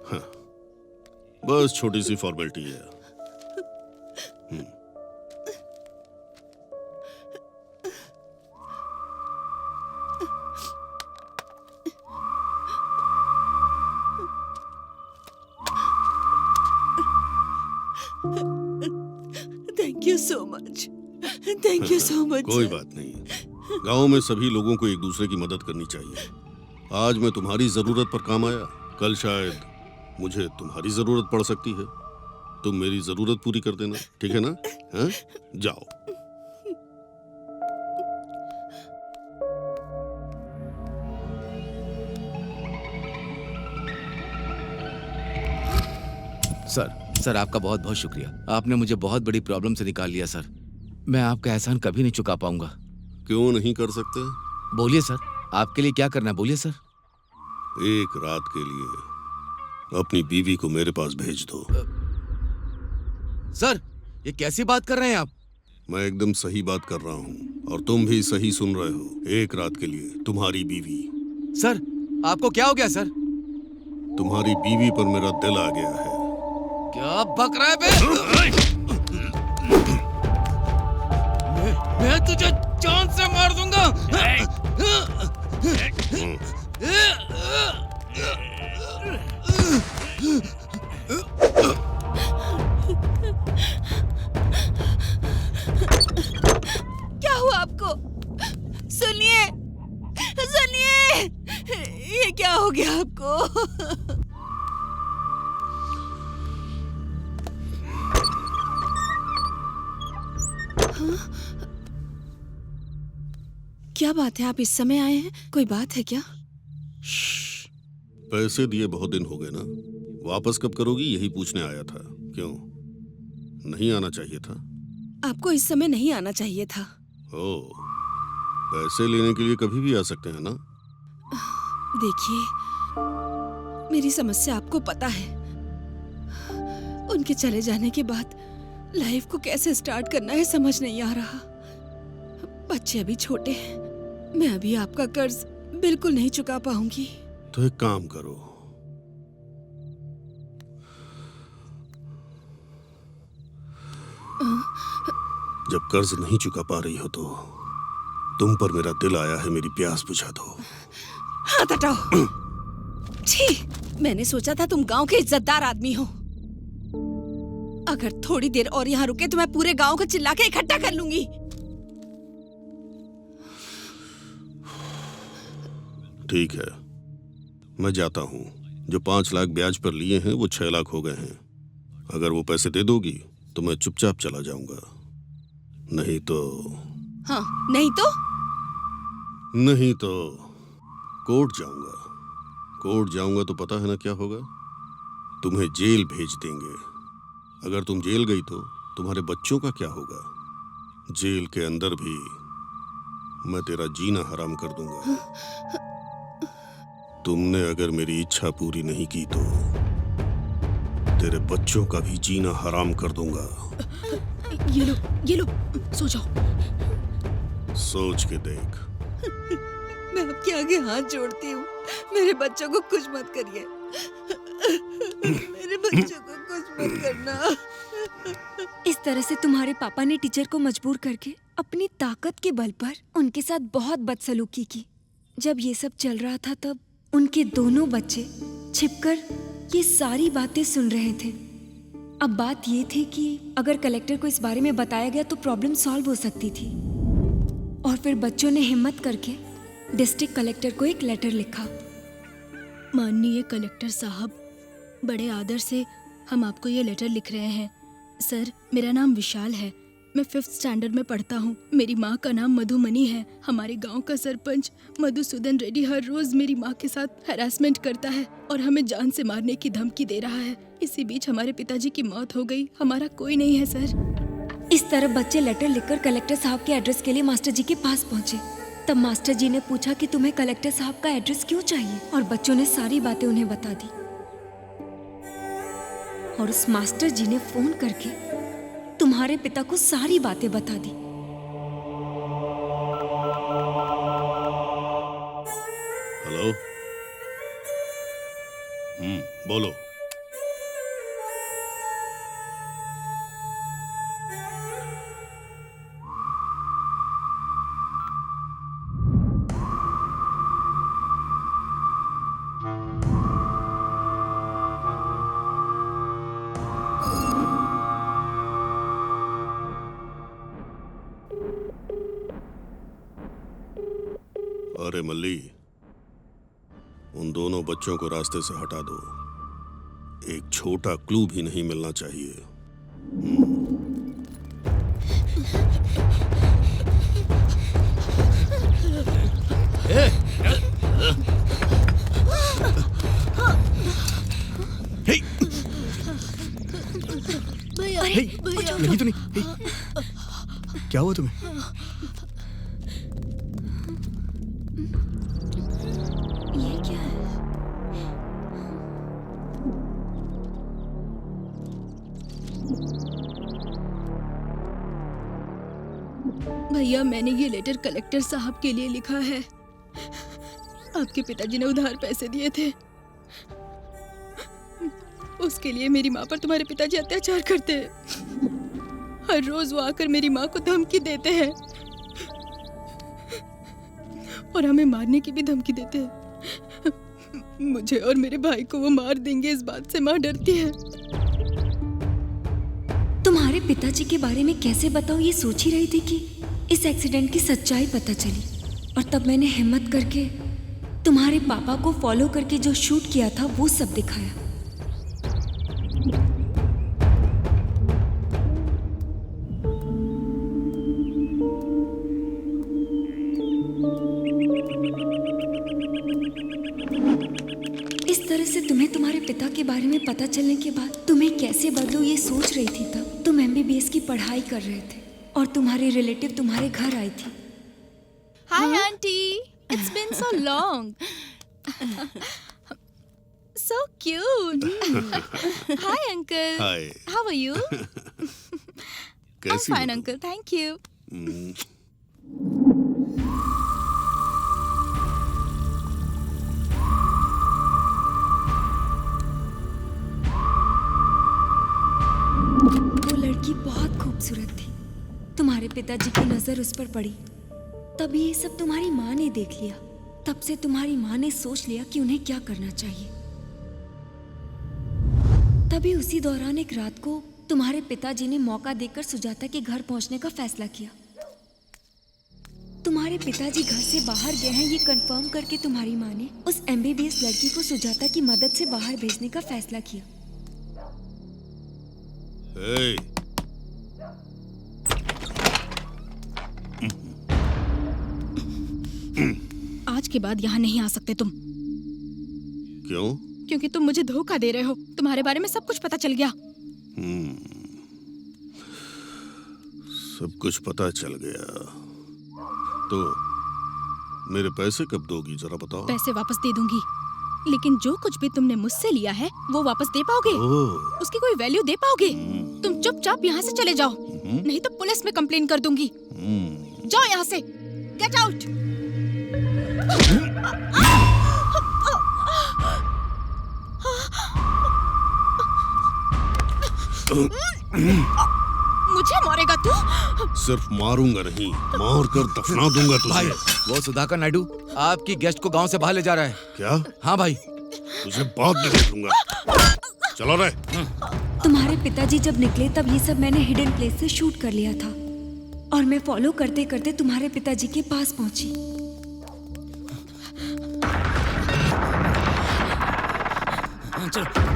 हाँ, बस छोटी सी फॉर्मेलिटी है। Thank you so much, thank you so much. कोई बात नहीं। गांव में सभी लोगों को एक दूसरे की मदद करनी चाहिए। आज मैं तुम्हारी जरूरत पर काम आया, कल शायद मुझे तुम्हारी जरूरत पड़ सकती है। तुम मेरी जरूरत पूरी कर देना, ठीक है ना? हाँ? जाओ। सर आपका बहुत बहुत शुक्रिया। आपने मुझे बहुत बड़ी प्रॉब्लम से निकाल लिया सर। मैं आपका एहसान कभी नहीं चुका पाऊंगा। क्यों नहीं कर सकते? बोलिए सर, आपके लिए क्या करना है, बोलिए सर। एक रात के लिए अपनी बीवी को मेरे पास भेज दो। सर ये कैसी बात कर रहे हैं आप? मैं एकदम सही बात कर रहा हूँ और तुम भी सही सुन रहे हो। एक रात के लिए तुम्हारी बीवी। सर आपको क्या हो गया सर? तुम्हारी बीवी पर मेरा दिल आ गया है। क्या बक रहा है बे? मैं तुझे जान से मार दूंगा। क्या हुआ आपको? सुनिए, सुनिए, ये क्या हो गया आपको? क्या बात है, आप इस समय आए हैं? कोई बात है क्या? पैसे दिए बहुत दिन हो गए ना, वापस कब करोगी यही पूछने आया था। क्यों नहीं आना चाहिए था? आपको इस समय नहीं आना चाहिए था। ओह, पैसे लेने के लिए कभी भी आ सकते हैं ना? देखिए, मेरी समस्या आपको पता है। उनके चले जाने के बाद लाइफ को कैसे स्टार्ट करना है समझ नहीं आ रहा। बच्चे अभी छोटे हैं, मैं अभी आपका कर्ज बिल्कुल नहीं चुका पाऊंगी। तो एक काम करो, जब कर्ज नहीं चुका पा रही हो तो तुम पर मेरा दिल आया है, मेरी प्यास बुझा दो। हाथ हटाओ। छी, मैंने सोचा था तुम गांव के इज्जतदार आदमी हो। अगर थोड़ी देर और यहाँ रुके तो मैं पूरे गांव को चिल्ला के इकट्ठा कर लूंगी। ठीक है, मैं जाता हूँ। जो 5 लाख ब्याज पर लिए हैं वो 6 लाख हो गए हैं। अगर वो पैसे दे दोगी तो मैं चुपचाप चला जाऊंगा। नहीं तो नहीं तो कोर्ट जाऊंगा। कोर्ट जाऊंगा तो पता है ना क्या होगा? तुम्हें जेल भेज देंगे। अगर तुम जेल गई तो तुम्हारे बच्चों का क्या होगा? जेल के अंदर भी मैं तेरा जीना हराम कर दूंगा। तुमने अगर मेरी इच्छा पूरी नहीं की तो तेरे बच्चों का भी जीना हराम कर दूंगा। ये लो, सो जाओ। सोच के देख। मैं आपके आगे हाथ जोड़ती हूँ, मेरे बच्चों को कुछ मत करिए। मेरे बच्चों को कुछ मत करना। इस तरह से तुम्हारे पापा ने टीचर को मजबूर करके अपनी ताकत के बल पर उनके साथ बहुत बदसलूकी की। जब ये सब चल रहा था तब उनके दोनों बच्चे छिपकर ये सारी बातें सुन रहे थे। अब बात ये थी कि अगर कलेक्टर को इस बारे में बताया गया तो प्रॉब्लम सॉल्व हो सकती थी। और फिर बच्चों ने हिम्मत करके डिस्ट्रिक्ट कलेक्टर को एक लेटर लिखा। माननीय कलेक्टर साहब, बड़े आदर से हम आपको ये लेटर लिख रहे हैं। सर, मेरा नाम विशाल है, मैं 5th स्टैंडर्ड में पढ़ता हूँ। मेरी माँ का नाम मधुमनी है। हमारे गांव का सरपंच मधुसूदन रेड्डी हर रोज मेरी माँ के साथ हैरासमेंट करता है और हमें जान से मारने की धमकी दे रहा है। इसी बीच हमारे पिताजी की मौत हो गई। हमारा कोई नहीं है सर। इस तरह बच्चे लेटर लिखकर कलेक्टर साहब के एड्रेस के लिए मास्टर जी के पास पहुँचे। तब मास्टर जी ने पूछा कि तुम्हें कलेक्टर साहब का एड्रेस क्यों चाहिए, और बच्चों ने सारी बातें उन्हें बता दी। और उस मास्टर जी ने फोन करके तुम्हारे पिता को सारी बातें बता दी। हेलो। बोलो। अरे मल्ली, उन दोनों बच्चों को रास्ते से हटा दो। एक छोटा क्लू भी नहीं मिलना चाहिए। भैया भैया लगी तो नहीं? क्या हुआ तुम्हें? ये क्या है? भैया, मैंने ये लेटर कलेक्टर साहब के लिए लिखा है। आपके पिताजी ने उधार पैसे दिए थे, उसके लिए मेरी माँ पर तुम्हारे पिताजी अत्याचार करते हैं। हर रोज वो आकर मेरी माँ को धमकी देते हैं और हमें मारने की भी धमकी देते हैं। मुझे और मेरे भाई को वो मार देंगे, इस बात से माँ डरती है। तुम्हारे पिताजी के बारे में कैसे बताऊं, ये सोच ही रही थी कि इस एक्सीडेंट की सच्चाई पता चली, और तब मैंने हिम्मत करके तुम्हारे पापा को फॉलो करके जो शूट किया था वो सब दिखाया। इस तरह से तुम्हें तुम्हारे पिता के बारे में पता चलने के बाद तुम्हें कैसे बदलूं ये सोच रही थी। तब तुम MBBS की पढ़ाई कर रहे थे और तुम्हारे रिलेटिव तुम्हारे घर आई थी। Hi, Auntie. It's been so long. So cute. Hi, Uncle. Hi, How are you? कैसी I'm fine, हो तुम? Uncle. Thank you. वो लड़की बहुत खूबसूरत थी। तुम्हारे पिताजी की नजर उस पर पड़ी, तभी ये सब तुम्हारी माँ ने देख लिया। तब से तुम्हारी माँ ने सोच लिया कि उन्हें क्या करना चाहिए। तभी उसी दौरान एक रात को तुम्हारे पिताजी ने मौका देकर सुजाता के घर पहुंचने का फैसला किया। तुम्हारे पिताजी घर से बाहर गए हैं ये कंफर्म करके तुम्हारी माँ ने उस MBBS लड़की को सुजाता की मदद से बाहर भेजने का फैसला किया। हे, आज के बाद यहाँ नहीं आ सकते तुम, क्यों? क्योंकि तुम मुझे धोखा दे रहे हो। तुम्हारे बारे में सब कुछ पता चल गया। सब कुछ पता चल गया तो मेरे पैसे कब दोगी, जरा बताओ। पैसे वापस दे दूंगी, लेकिन जो कुछ भी तुमने मुझसे लिया है वो वापस दे पाओगे? ओह, उसकी कोई वैल्यू दे पाओगे? तुम चुपचाप यहाँ से चले जाओ, नहीं तो पुलिस में कंप्लेन कर दूंगी। जाओ यहाँ से, गेट आउट। मुझे मारेगा तू? सिर्फ मारूंगा नहीं, मार कर दफना दूंगा भाई, तुझे। वो सुधाकर नायडू आपकी गेस्ट को गांव से बाहर ले जा रहा है। क्या? हाँ भाई। तुझे बाद में देखूंगा। चलो रे। तुम्हारे पिताजी जब निकले तब ये सब मैंने हिडन प्लेस से शूट कर लिया था, और मैं फॉलो करते करते तुम्हारे पिताजी के पास पहुंची। चलो।